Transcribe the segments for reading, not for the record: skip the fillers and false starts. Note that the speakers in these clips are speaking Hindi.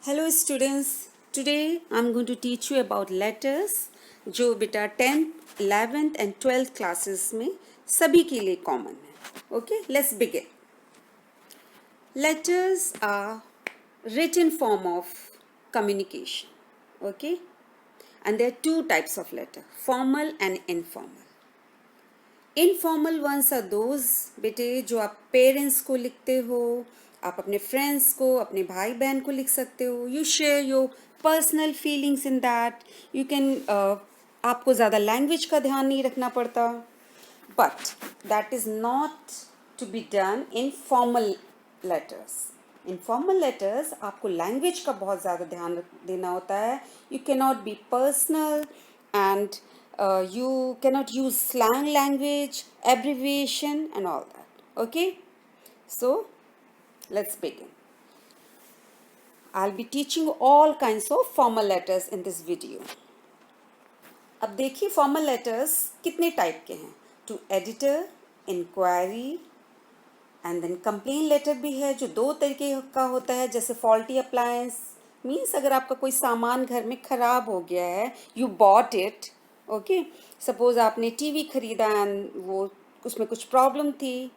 Hello students, today I am going to teach you about letters जो बेटा 10th 11th and 12th classes में सभी के लिए कॉमन है. Okay, let's begin. Letters are written form of communication. Okay, and there are two types of letter, formal and informal. Informal ones are those बेटे जो आप पेरेंट्स को लिखते हो, आप अपने फ्रेंड्स को, अपने भाई बहन को लिख सकते हो. You share your personal feelings in that. You can आपको ज़्यादा लैंग्वेज का ध्यान नहीं रखना पड़ता. But that is not to be done in formal letters. In formal letters आपको लैंग्वेज का बहुत ज़्यादा ध्यान देना होता है. You can not be personal and you cannot use slang language, abbreviation and all that. Okay, so let's begin. I'll be teaching you all kinds of formal letters in this video. अब देखिए फॉर्मल लेटर्स कितने टाइप के हैं. To editor, inquiry and then complain letter भी है जो दो तरीके का होता है. जैसे फॉल्टी अप्लायंस मीन्स अगर आपका कोई सामान घर में ख़राब हो गया है, you bought it. Okay, suppose आपने टीवी खरीदा एंड वो उसमें कुछ प्रॉब्लम थी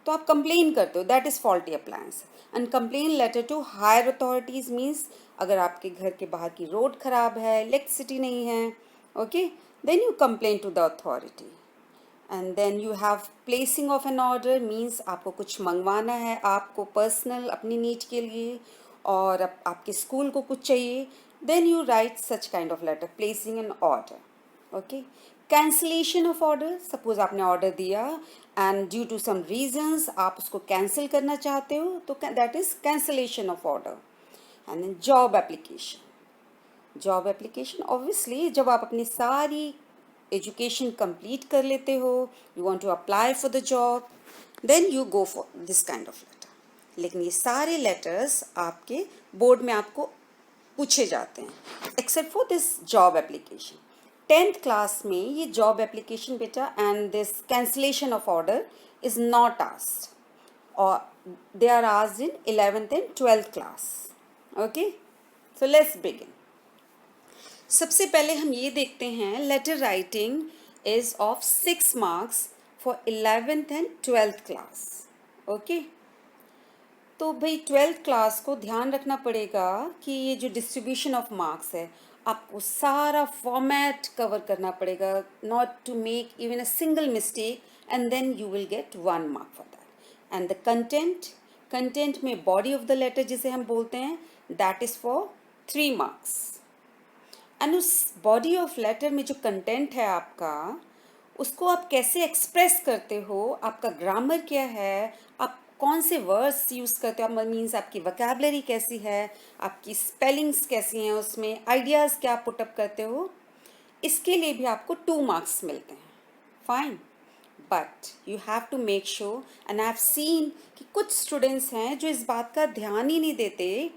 तो आप कंप्लेन करते हो, that is faulty appliance. And complain letter to higher authorities means अगर आपके घर के बाहर की रोड ख़राब है, इलेक्ट्रिसिटी नहीं है, okay, then you complain to the authority. And then you have placing of an order means आपको कुछ मंगवाना है, आपको पर्सनल अपनी नीड के लिए और आपके स्कूल को कुछ चाहिए. Then you write such kind of letter placing an order. Okay, cancellation of order, suppose आपने ऑर्डर दिया and due to some reasons आप उसको कैंसिल करना चाहते हो तो that is cancellation of order. And then job application. Job application obviously जब आप अपनी सारी एजुकेशन कंप्लीट कर लेते हो, you want to apply for the job, then you go for this kind of letter. लेकिन ये सारे लेटर्स आपके बोर्ड में आपको पूछे जाते हैं accept for this job application. 10th class में ये जॉब एप्लीकेशन बेटा and this cancellation of order is not asked और they are asked in 11th and 12th class. Okay, so let's begin. सबसे पहले हम ये देखते हैं letter writing is of 6 marks for 11th and 12th class. Okay, तो भाई 12th क्लास को ध्यान रखना पड़ेगा कि ये जो डिस्ट्रीब्यूशन ऑफ मार्क्स है आपको सारा फॉर्मेट कवर करना पड़ेगा, not to make even a single mistake and then you will get 1 mark for that. And the content में बॉडी ऑफ द लेटर जिसे हम बोलते हैं that is for 3 marks. And उस बॉडी ऑफ लेटर में जो कंटेंट है आपका उसको आप कैसे एक्सप्रेस करते हो, आपका ग्रामर क्या है, आप कौन से वर्ड्स यूज़ करते हो, आप मीन्स आपकी वोकैबुलरी कैसी है, आपकी स्पेलिंग्स कैसी हैं, उसमें आइडियाज़ क्या पुटअप करते हो, इसके लिए भी आपको 2 मार्क्स मिलते हैं. Fine, but you have to make sure and I have seen कि कुछ स्टूडेंट्स हैं जो इस बात का ध्यान ही नहीं देते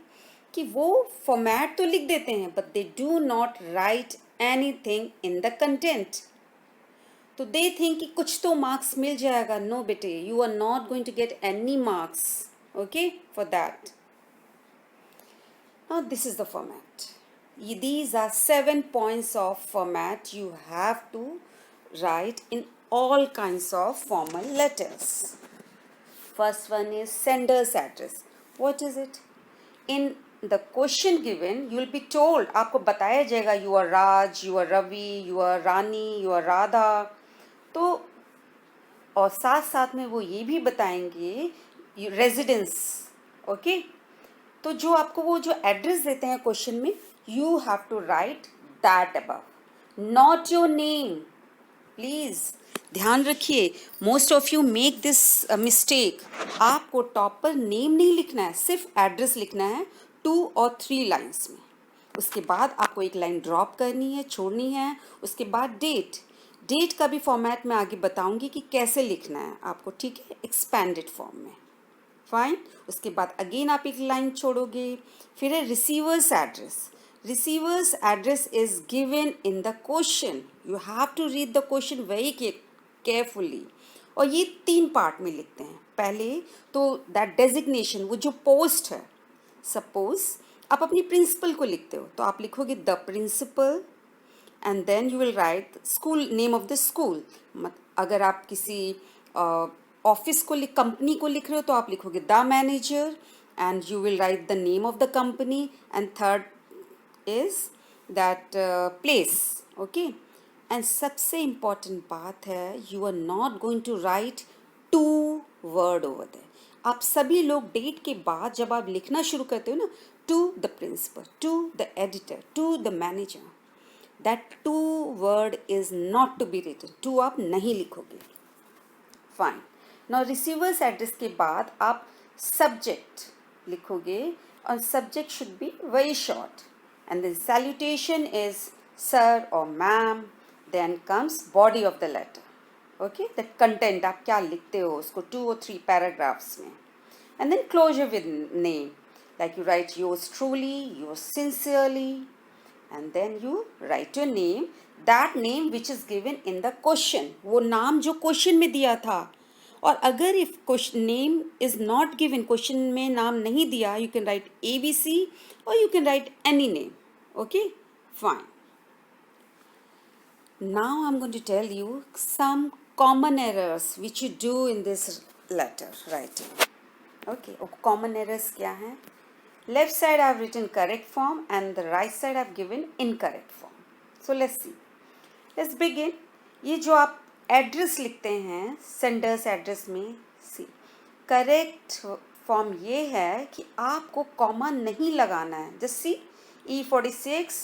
कि वो फॉर्मेट तो लिख देते हैं but they do not right anything in the content. तो दे थिंक कि कुछ तो मार्क्स मिल जाएगा. नो बेटे, you are not going to get any marks, okay, for that. Now this is the format. These are 7 points of format you have to write in all kinds of formal letters. First one is sender's address. What is it? In the question given, you will be told, आपको बताया जाएगा you are Raj, you are Ravi, you are Rani, you are Radha. तो और साथ साथ में वो ये भी बताएंगे रेजिडेंस. ओके, तो जो आपको वो जो एड्रेस देते हैं क्वेश्चन में, you have to write that above, not your name. Please ध्यान रखिए, most of you make this mistake. आपको टॉप पर नेम नहीं लिखना है, सिर्फ एड्रेस लिखना है 2 और 3 लाइन्स में. उसके बाद आपको एक लाइन ड्रॉप करनी है, छोड़नी है. उसके बाद डेट का भी फॉर्मेट मैं आगे बताऊंगी कि कैसे लिखना है आपको, ठीक है, एक्सपैंडेड फॉर्म में. फाइन, उसके बाद अगेन आप एक लाइन छोड़ोगे. फिर है receiver's address. Receiver's address is given in the question. You have to read the question very carefully. और ये 3 पार्ट में लिखते हैं. पहले तो दैट डेजिग्नेशन, वो जो पोस्ट है, सपोज आप अपनी प्रिंसिपल को लिखते हो तो आप लिखोगे the principal and then you will write school name of the school. अगर आप किसी ऑफिस को कंपनी को लिख रहे हो तो आप लिखोगे the manager and you will write the name of the company and third is that place. Okay, and सबसे इम्पॉर्टेंट बात है you are not going to write to word over there. आप सभी लोग डेट के बाद जब आप लिखना शुरू करते हो ना, to the principal, to the editor, to the manager, that to word is not to be written, to आप नहीं लिखोगे। फाइन, नाउ रिसीवर्स एड्रेस के बाद आप सब्जेक्ट लिखोगे और subject should be very short and then salutation is sir और ma'am, then comes body of the letter. Okay, that content आप क्या लिखते हो उसको 2 or 3 पैराग्राफ्स में, and then closure with name, like you write yours truly, yours sincerely, and then you write your name, that name which is given in the question, वो नाम जो क्वेश्चन में दिया था। और अगर if question name is not given, question में नाम नहीं दिया, यू कैन राइट ABC और you can write any name. Okay, fine. Now I'm going to tell you some common errors which you do in this letter writing. Okay, common errors क्या हैं? Left side I have written correct form and the right side I have given incorrect form. So let's see. Let's begin. ये जो आप एड्रेस लिखते हैं सेंडर्स एड्रेस में, सी करेक्ट फॉर्म ये है कि आपको कॉमा नहीं लगाना है। जस्ट सी E46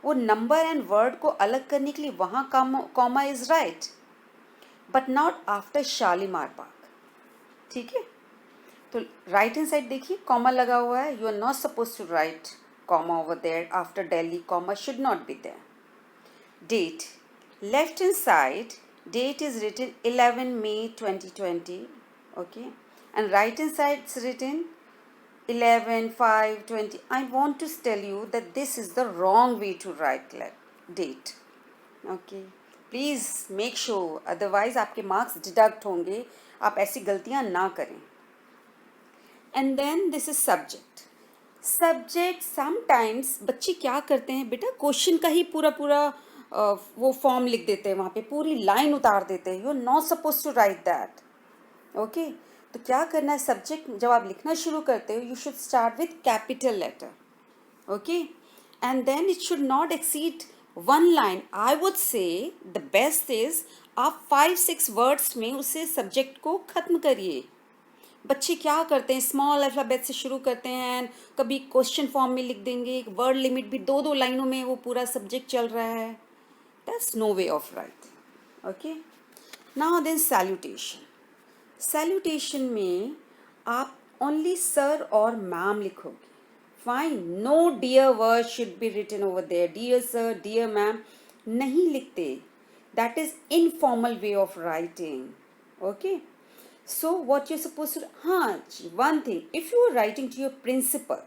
वो नंबर एंड वर्ड को अलग करने के लिए वहाँ comma is right, but not after Shalimar Bagh. ठीक है, तो राइट हैंड साइड देखिए कॉमा लगा हुआ है, you are not suppose to write comma over there after Delhi, comma should not be there. Date, left hand side date is written 11 May 2020, okay, and right hand side is written 11/5/20. I want to tell you that this is the wrong way to write date. Okay, please make sure, otherwise आपके marks deduct होंगे, आप ऐसी गलतियाँ ना करें। And then this is subject. Subject sometimes बच्चे क्या करते हैं बेटा, क्वेश्चन का ही पूरा पूरा वो फॉर्म लिख देते हैं, वहाँ पे पूरी लाइन उतार देते हैं। You are not suppose to write that. Okay, तो क्या करना है, सब्जेक्ट जब आप लिखना शुरू करते हो you should start with capital letter. Okay, and then it should not exceed 1 line. I would say the best is आप 5-6 वर्ड्स में उसे सब्जेक्ट को ख़त्म करिए। बच्चे क्या करते हैं, स्मॉल अल्फ़ाबेट से शुरू करते हैं, कभी क्वेश्चन फॉर्म में लिख देंगे, वर्ड लिमिट भी 2-2 लाइनों में वो पूरा सब्जेक्ट चल रहा है। That's no way of writing. Okay. Now then salutation. Salutation में आप only sir और ma'am लिखोगे. Fine. No dear word should be written over there. Dear sir, dear ma'am नहीं लिखते. That is informal way of writing. Okay. So what you're supposed to do? हाँ, one thing. If you are writing to your principal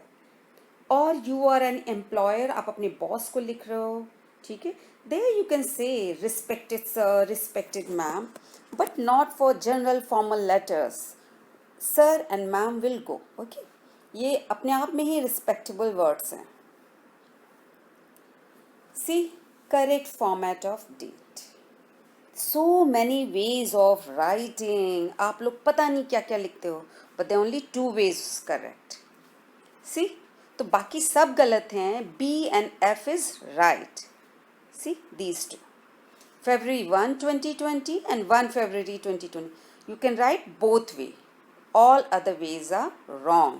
or you are an employer, आप अपने boss को लिख रहे हो, ठीक है, there you can say respected sir, respected ma'am, but not for general formal letters. Sir and ma'am will go. Okay, ये अपने आप में ही respectable words हैं। See, correct format of date. So many ways of writing. आप लोग पता नहीं क्या क्या लिखते हो, but there are only 2 ways correct. See, तो बाकी सब गलत हैं, B and F is right. See these two, February 1, 2020 and 1 February 2020. You can write both way. All other ways are wrong.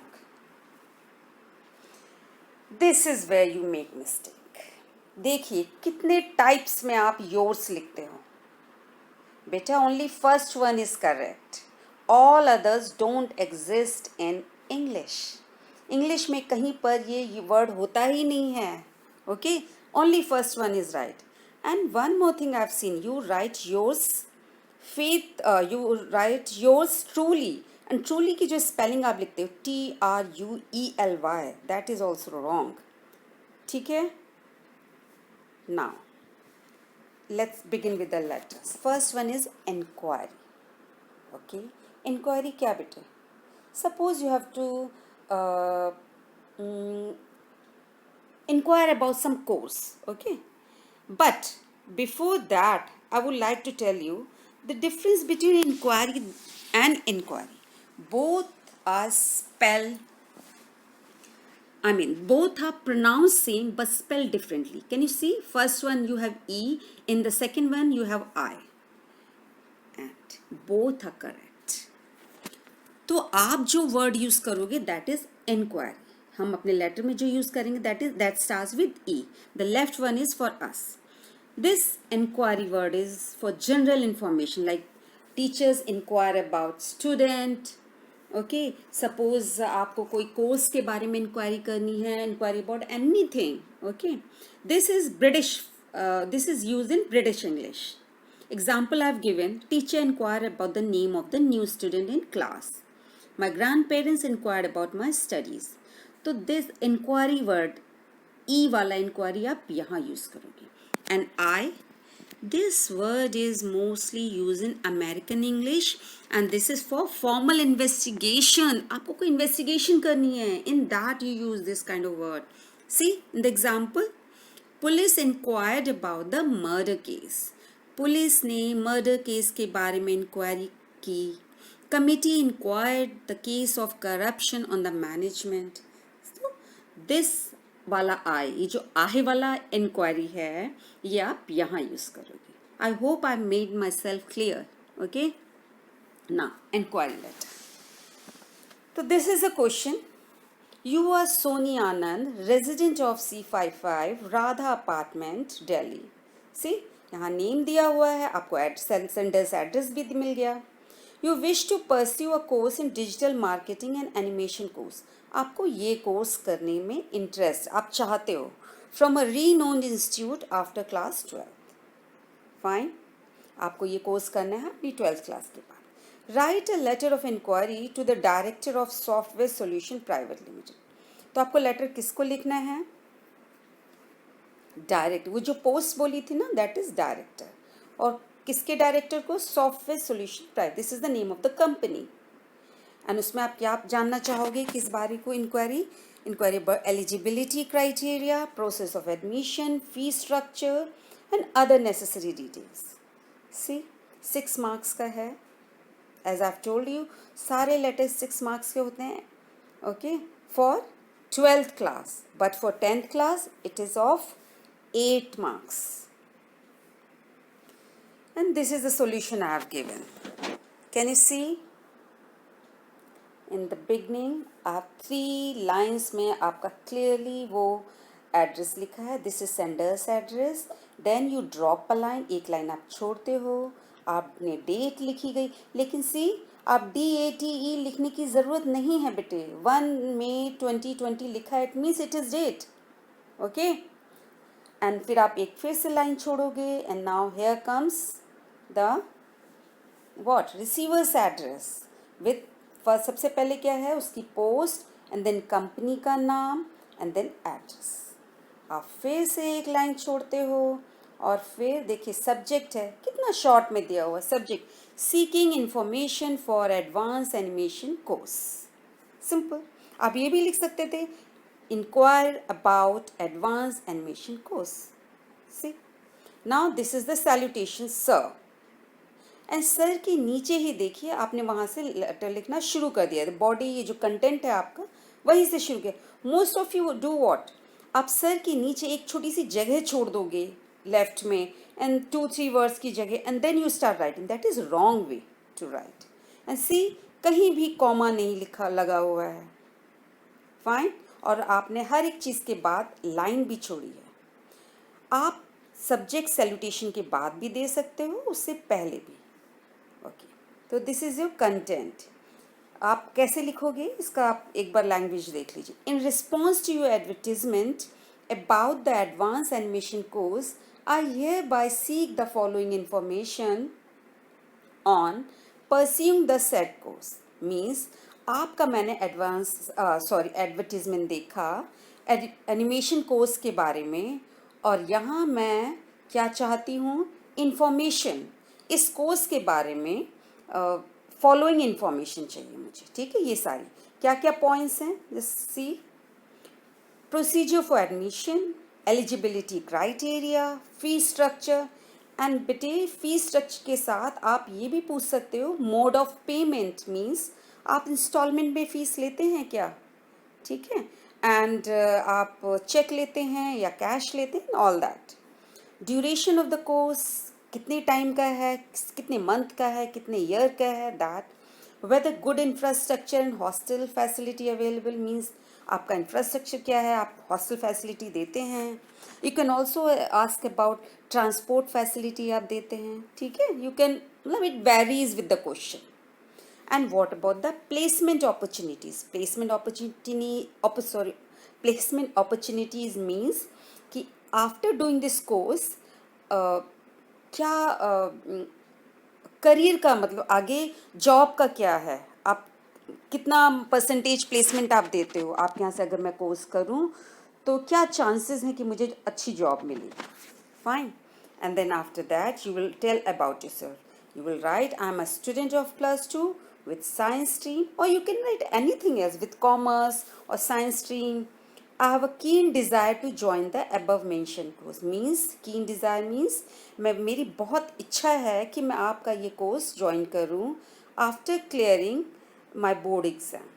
This is where you make mistake. देखिए कितने टाइप्स में आप yours लिखते हो। बेटा only first one is correct. All others don't exist in English. English में कहीं पर ये वर्ड होता ही नहीं है। Okay, only first one is right. And one more thing I've seen, you write yours you write yours truly, and truly की जो spelling आप लिखते हो TRUELY, that is also wrong. ठीक है, now let's begin with the letters. First one is inquiry. Okay, inquiry क्या बेटे, suppose you have to inquire about some course, okay? But before that, I would like to tell you the difference between inquiry and inquiry. Both are spelled, both are pronounced same but spelled differently. Can you see? First one you have E, in the second one you have I. And both are correct. तो आप जो वर्ड यूज करोगे दैट इज इंक्वायरी. हम अपने लेटर में जो यूज करेंगे that starts with E. The left one is for us. This inquiry word is for general information, like teachers inquire about student. Okay, suppose आपको कोई कोर्स के बारे में इंक्वायरी करनी है, inquiry about anything. Okay, this is British, this is use in British English. Example I have given, teacher inquired about the name of the new student in class. My grandparents inquired about my studies. तो this inquiry word, E वाला inquiry आप यहाँ use करोगे. And I, this word is mostly used in American English and this is for formal investigation. आपको कोई investigation करनी है, in that you use this kind of word. See, in the example, police inquired about the murder case. Police ने मर्डर केस के बारे में इंक्वायरी की. Committee inquired the case of corruption on the management. This वाला आई, ये जो आहे वाला इंक्वायरी है, ये आप यहाँ यूज करोगे. I hope I made myself clear. Okay, ना इंक्वायरी लेटर. तो this is a question. You are Soni Anand, resident of C55 Radha apartment, Delhi. See, यहाँ नेम दिया हुआ है, आपको सेंडर्स एड्रेस भी मिल गया. You wish to pursue a course in digital marketing and animation course. आपको ये कोर्स करने में इंटरेस्ट, आप चाहते हो, from a renowned institute after class 12. Fine, आपको ये कोर्स करना है अपनी 12th क्लास के बाद. Write a letter of inquiry to the director of software solution private limited. तो आपको लेटर किसको लिखना है? डायरेक्टर. वो जो पोस्ट बोली थी ना, दैट इज डायरेक्टर. और किसके डायरेक्टर को? Software solution private. This is the name of the company. And उसमें आप क्या जानना चाहोगे, किस बारे को inquiry? Inquiry about eligibility criteria, process of admission, fee structure and other necessary details. See, 6 marks का है. As I have told you, सारे लेटर्स 6 मार्क्स के होते हैं. Okay, for 12th class, but for 10th class it is of 8 marks. And this is the solution I have given. Can you see? In the beginning, आप 3 lines में आपका clearly वो एड्रेस लिखा है. This is sender's address. Then you drop a line, एक लाइन आप छोड़ते हो, आपने डेट लिखी गई. लेकिन see, आप DATE लिखने की ज़रूरत नहीं है बेटे. 1 May 2020 लिखा है, it means it is date. Okay, and फिर आप एक फिर से लाइन छोड़ोगे. And now here comes the what, receiver's address with first, सबसे पहले क्या है, उसकी पोस्ट एंड देन कंपनी का नाम एंड देन एड्रेस. आप फिर से एक लाइन छोड़ते हो और फिर देखिए सब्जेक्ट है, कितना शॉर्ट में दिया हुआ subject, seeking information for advance animation course. Simple. आप ये भी लिख सकते थे, inquire about advance animation course. See, now this is the salutation sir. And sir के नीचे ही देखिए आपने वहाँ से लेटर लिखना शुरू कर दिया. बॉडी, ये जो कंटेंट है आपका, वहीं से शुरू किया. Most of you do what, आप सर के नीचे एक छोटी सी जगह छोड़ दोगे लेफ्ट में, and 2-3 words की जगह, and then you start writing. That is wrong way to write. And see, कहीं भी कॉमा नहीं लिखा लगा हुआ है. फाइन. और आपने हर एक चीज़ के बाद लाइन भी छोड़ी है. आप सब्जेक्ट सैल्यूटेशन के बाद भी दे सकते हो, उससे पहले भी. ओके, तो दिस इज़ योर कंटेंट. आप कैसे लिखोगे इसका आप एक बार लैंग्वेज देख लीजिए. In response to your advertisement about the advanced animation course, I hereby seek the following information on pursuing the said course. Means आपका मैंने एडवर्टीजमेंट देखा एनिमेशन कोर्स के बारे में, और यहाँ मैं क्या चाहती हूँ, इंफॉर्मेशन इस कोर्स के बारे में. फॉलोइंग इंफॉर्मेशन चाहिए मुझे. ठीक है, ये सारी क्या क्या पॉइंट्स हैं, just see. procedure for admission, eligibility criteria, fee structure and बेटे फी स्ट्रक्चर के साथ आप ये भी पूछ सकते हो मोड ऑफ पेमेंट मीन्स आप इंस्टॉलमेंट में फीस लेते हैं क्या, ठीक है, एंड आप चेक लेते हैं या कैश लेते हैं, all that. Duration of the course कितने टाइम का है, कितने मंथ का है, कितने ईयर का है, that whether good infrastructure and hostel facility available means आपका इंफ्रास्ट्रक्चर क्या है, आप हॉस्टल फैसिलिटी देते हैं. You can also ask about transport facility आप देते हैं, ठीक है, यू कैन मतलब it varies with the question. And what about the placement opportunities? Placement opportunities means कि after doing this course क्या करियर का मतलब आगे जॉब का क्या है, आप कितना परसेंटेज प्लेसमेंट आप देते हो, आप यहाँ से अगर मैं कोर्स करूँ तो क्या चांसेस हैं कि मुझे अच्छी जॉब मिले. Fine. And then after that you will tell about yourself. You will write, I am a student of +2 with science stream, or you can write anything else with commerce or science stream. I have a keen desire to join the above mentioned course. Means keen desire means मेरी बहुत इच्छा है कि मैं आपका ये कोर्स ज्वाइन करूँ after clearing my board exam.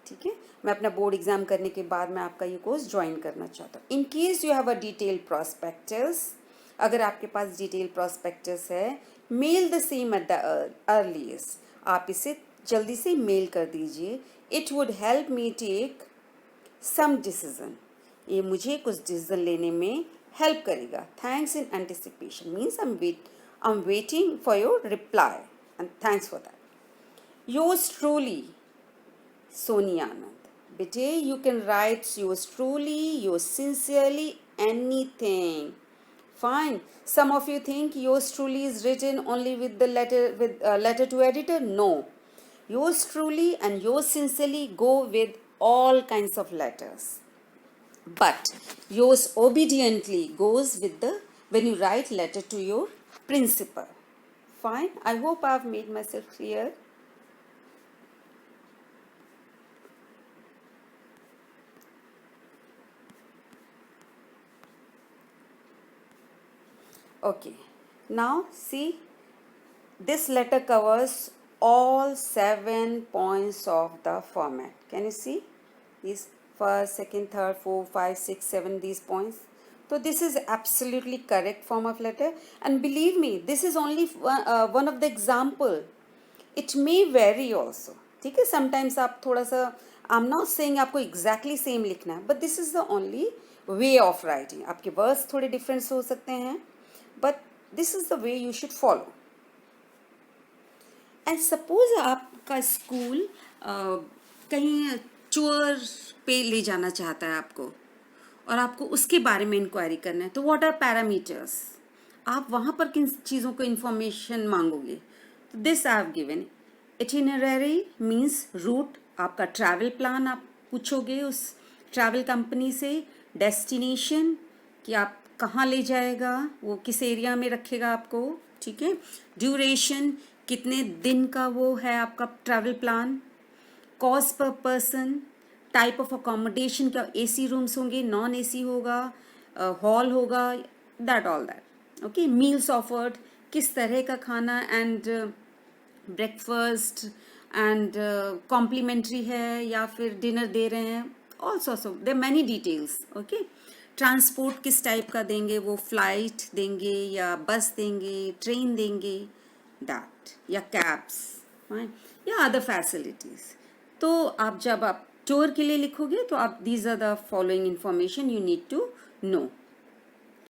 ठीक है, मैं अपना बोर्ड एग्ज़ाम करने के बाद मैं आपका ये कोर्स ज्वाइन करना चाहता हूँ. In case you have a detail prospectus, अगर आपके पास डिटेल प्रॉस्पेक्टस है, mail the same at the earliest, आप इसे जल्दी से मेल कर दीजिए. It would help me take some decision, ये मुझे कुछ डिसीजन लेने में हेल्प करेगा. Thanks in anticipation means I am waiting for your reply and thanks for that. Yours truly Sonia Anand. Bete, you can write yours truly, yours sincerely, anything. Fine. Some of you think yours truly is written only with the letter to editor. No. Yours truly and yours sincerely go with all kinds of letters. But yours obediently goes with the when you write letter to your principal. Fine. I hope I have made myself clear. Okay, now see, this letter covers all 7 points of the format. Can you see these first, second, third, 4, 5, 6, 7 these points? So this is absolutely correct form of letter, and believe me, this is only one of the example. It may vary also. ठीक है, sometimes आप थोड़ा सा, I'm not saying आपको exactly same लिखना है, but this is the only way of writing. आपके words थोड़े different हो सकते हैं, but this is the way you should follow. And suppose आपका स्कूल कहीं टूर पे ले जाना चाहता है आपको, और आपको उसके बारे में इंक्वायरी करना है, तो व्हाट आर पैरामीटर्स, आप वहाँ पर किन चीज़ों को इन्फॉर्मेशन मांगोगे. तो this I have given. Itinerary means route, आपका ट्रैवल प्लान आप पूछोगे उस ट्रैवल कंपनी से. डेस्टिनेशन, कि आप कहाँ ले जाएगा, वो किस एरिया में रखेगा आपको, ठीक है. ड्यूरेशन, कितने दिन का वो है आपका travel plan. Cost per person, type of accommodation, क्या एसी रूम्स होंगे, नॉन एसी होगा, हॉल होगा, that all that. Okay, meals offered, किस तरह का खाना, एंड ब्रेकफास्ट एंड कॉम्प्लीमेंट्री है या फिर डिनर दे रहे हैं, all sorts of, there many details. Okay, transport किस टाइप का देंगे, वो फ्लाइट देंगे या बस देंगे, ट्रेन देंगे, दैट, या कैब्स या अदर फैसिलिटीज़. तो आप जब आप टूर के लिए लिखोगे तो आप these are the following information you need to no.